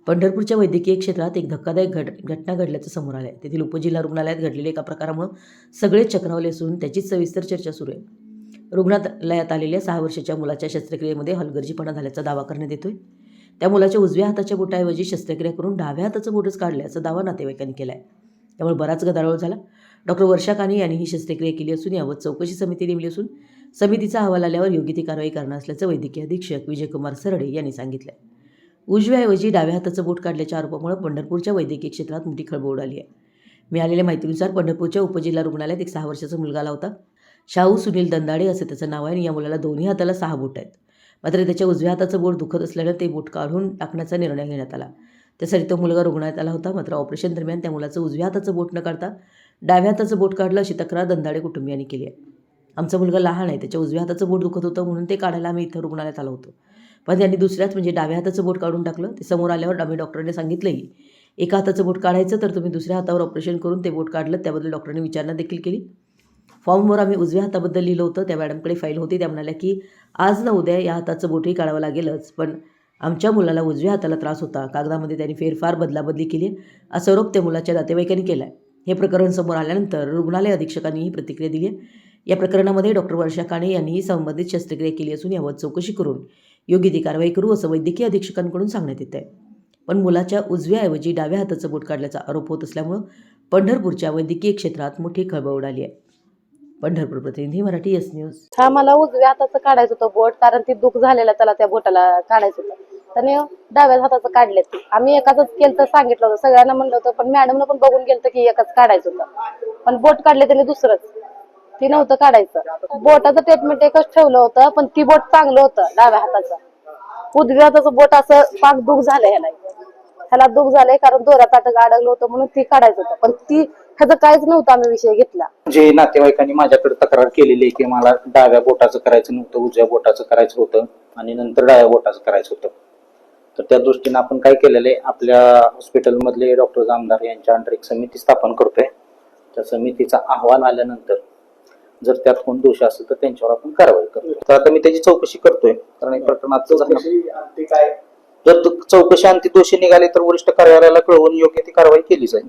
पंढरपूरच्या वैद्यकीय क्षेत्रात एक धक्कादायक घटना घडल्याचं समोर आलं आहे. तेथील उपजिल्हा रुग्णालयात घडलेल्या एका प्रकारामुळे सगळेच चक्रावले असून त्याचीच सविस्तर चर्चा सुरू आहे. रुग्णालयात आलेल्या 6 वर्षाच्या मुलाच्या शस्त्रक्रियेमध्ये हलगर्जीपणा झाल्याचा दावा करण्यात येतोय. त्या मुलाच्या उजव्या हाताच्या बोटाऐवजी शस्त्रक्रिया करून डाव्या हाताचं बोटच काढल्याचा दावा नातेवाईकांनी केला आहे. त्यामुळे बराच गदारोळ झाला. डॉक्टर वर्षा काणे यांनी ही शस्त्रक्रिया केली असून यावर चौकशी समिती नेमली असून समितीचा अहवाल आल्यावर योग्य ती कारवाई करणार असल्याचं वैद्यकीय अधीक्षक विजयकुमार सरडे यांनी सांगितलं. उजव्याऐवजी डाव्या हाताचं बोट काढल्याच्या आरोपामुळे पंढरपूरच्या वैद्यकीय क्षेत्रात मोठी खळबळ उडाली आहे. मिळालेल्या माहितीनुसार पंढरपूरच्या उपजिल्हा रुग्णालयात एक 6 वर्षाचा मुलगा आला होता. शाहू सुनील दंदाडे असं त्याचं नाव आहे आणि या मुलाला दोन्ही हाताला 6 बोट आहेत. मात्र त्याच्या उजव्या हाताचं बोट दुखत असल्यानं ते बोट काढून टाकण्याचा निर्णय घेण्यात आला. त्यासाठी तो मुलगा रुग्णालयात आला होता. मात्र ऑपरेशन दरम्यान त्या मुलाचं उजव्या हाताचं बोट न काढता डाव्या हाताचं बोट काढलं अशी तक्रार दंदाडे कुटुंबियांनी केली आहे. आमचा मुलगा लहान आहे, त्याच्या उजव्या हाताचं बोट दुखत होतं म्हणून ते काढायला आम्ही इथं रुग्णालयात आलो होतो. पण त्यांनी दुसऱ्याच म्हणजे डाव्या हाताचं बोट काढून टाकलं. ते समोर आल्यावर आम्ही डॉक्टरांनी सांगितलंही एका हाताचं बोट काढायचं तर तुम्ही दुसऱ्या हातावर ऑपरेशन करून ते बोट काढलं. त्याबद्दल डॉक्टरांनी विचारणा देखील केली. फॉर्मवर आम्ही उजव्या हाताबद्दल लिहिलं होतं. त्या मॅडमकडे फाईल होती. त्या म्हणाल्या की आज ना उद्या या हाताचं बोटही काढावं लागेलच, पण आमच्या मुलाला उजव्या हाताला त्रास होता. कागदामध्ये त्यांनी फेरफार बदलाबदली केली असा आरोप त्या मुलाच्या नातेवाईकांनी केला आहे. हे प्रकरण समोर आल्यानंतर रुग्णालय अधीक्षकांनी ही प्रतिक्रिया दिली आहे. या प्रकरणामध्ये डॉक्टर वर्षा काणे यांनीही संबंधित शस्त्रक्रिया केली असून यावर चौकशी करून योग्य ती कारवाई करू असं वैद्यकीय अधीक्षकांकडून सांगण्यात येत आहे. पण मुलाच्या उजव्याऐवजी डाव्या हाताचं बोट काढल्याचा आरोप होत असल्यामुळं पंढरपूरच्या वैद्यकीय क्षेत्रात मोठी खळबळ उडाली आहे. पंढरपूर प्रतिनिधी मराठी एस न्यूज. हा, मला उजव्या हाताचं काढायचं होतं बोट, कारण ती दुख झालेलं त्याला त्या बोटाला काढायचं होतं. त्याने डाव्या हाताचं काढले. आम्ही एकाच केलं तर सांगितलं होतं, सगळ्यांना म्हणलं होतं, पण मॅडमनं पण बघून गेलं की एकच काढायचं होतं. पण बोट काढले त्याने दुसरंच, ती नव्हतं काढायचं. बोटाचं ट्रीटमेंट एकच ठेवलं होतं, पण ती बोट चांगलं होतं डाव्या हाताचं. उजव्या हाताचं बोट असं पाक दुख झालंय ह्याला दुख झालंय, कारण दोऱ्यात अडकलं होतं म्हणून ती काढायचं होतं. पण ती ह्याचं काहीच नव्हतं. आम्ही विषय घेतला. जे नातेवाईकांनी माझ्याकडे तक्रार केलेली आहे की मला डाव्या बोटाचं करायचं नव्हतं, उजव्या बोटाचं करायचं होतं आणि नंतर डाव्या बोटाचं करायचं होतं. तर त्या दृष्टीने आपण काय केलेलं आहे, आपल्या हॉस्पिटलमधले डॉक्टर जामदार यांच्या अंडर एक समिती स्थापन करतोय. त्या समितीचा अहवाल आल्यानंतर जर त्यात कोण दोष असेल तर त्यांच्यावर आपण कारवाई करतोय. तर आता मी त्याची चौकशी करतोय, कारण एक प्रकरणात जर चौकशी अंती दोषी निघाले तर वरिष्ठ कार्यालयाला कळवून योग्य ती कारवाई केली जाईल.